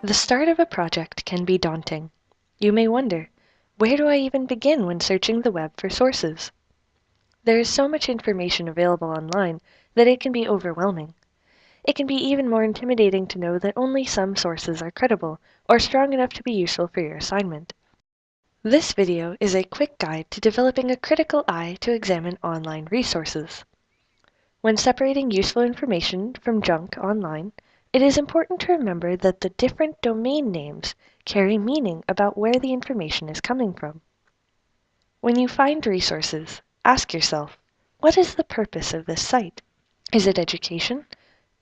The start of a project can be daunting. You may wonder, where do I even begin when searching the web for sources? There is so much information available online that it can be overwhelming. It can be even more intimidating to know that only some sources are credible or strong enough to be useful for your assignment. This video is a quick guide to developing a critical eye to examine online resources. When separating useful information from junk online, it is important to remember that the different domain names carry meaning about where the information is coming from. When you find resources, ask yourself, what is the purpose of this site? Is it education,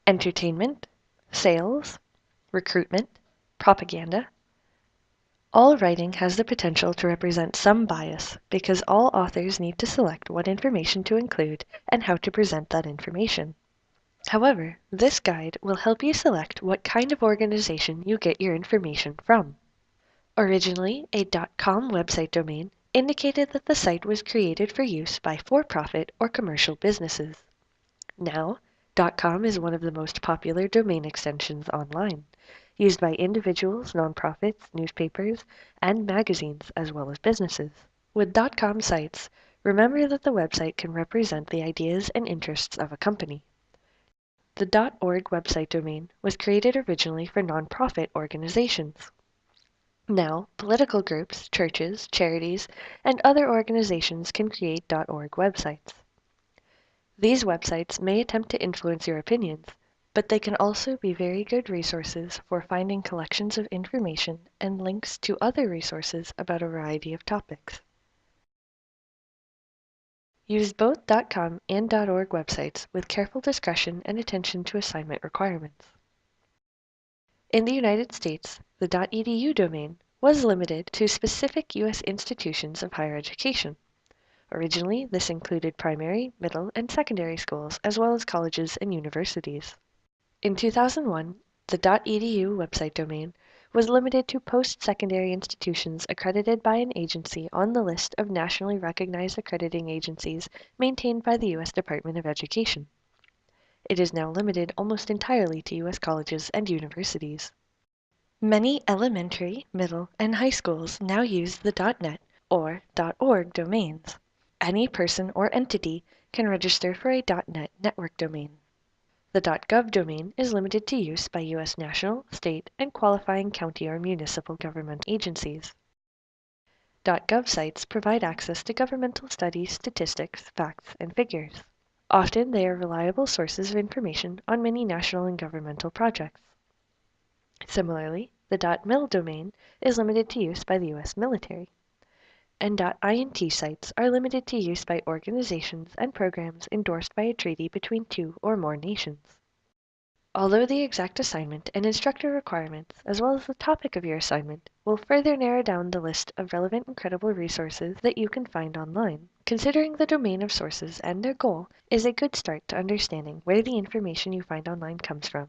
entertainment, sales, recruitment, propaganda? All writing has the potential to represent some bias because all authors need to select what information to include and how to present that information. However, this guide will help you select what kind of organization you get your information from. Originally, a .com website domain indicated that the site was created for use by for-profit or commercial businesses. Now, .com is one of the most popular domain extensions online, used by individuals, nonprofits, newspapers, and magazines, as well as businesses. With .com sites, remember that the website can represent the ideas and interests of a company. The .org website domain was created originally for nonprofit organizations. Now, political groups, churches, charities, and other organizations can create .org websites. These websites may attempt to influence your opinions, but they can also be very good resources for finding collections of information and links to other resources about a variety of topics. Use both .com and .org websites with careful discretion and attention to assignment requirements. In the United States, the .edu domain was limited to specific U.S. institutions of higher education. Originally, this included primary, middle, and secondary schools, as well as colleges and universities. In 2001, the .edu website domain was limited to post-secondary institutions accredited by an agency on the list of nationally recognized accrediting agencies maintained by the U.S. Department of Education. It is now limited almost entirely to U.S. colleges and universities. Many elementary, middle, and high schools now use the .net or .org domains. Any person or entity can register for a .net network domain. The .gov domain is limited to use by U.S. national, state, and qualifying county or municipal government agencies. .gov sites provide access to governmental studies, statistics, facts, and figures. Often they are reliable sources of information on many national and governmental projects. Similarly, the .mil domain is limited to use by the U.S. military, and .int sites are limited to use by organizations and programs endorsed by a treaty between two or more nations. Although the exact assignment and instructor requirements, as well as the topic of your assignment, will further narrow down the list of relevant and credible resources that you can find online, considering the domain of sources and their goal is a good start to understanding where the information you find online comes from.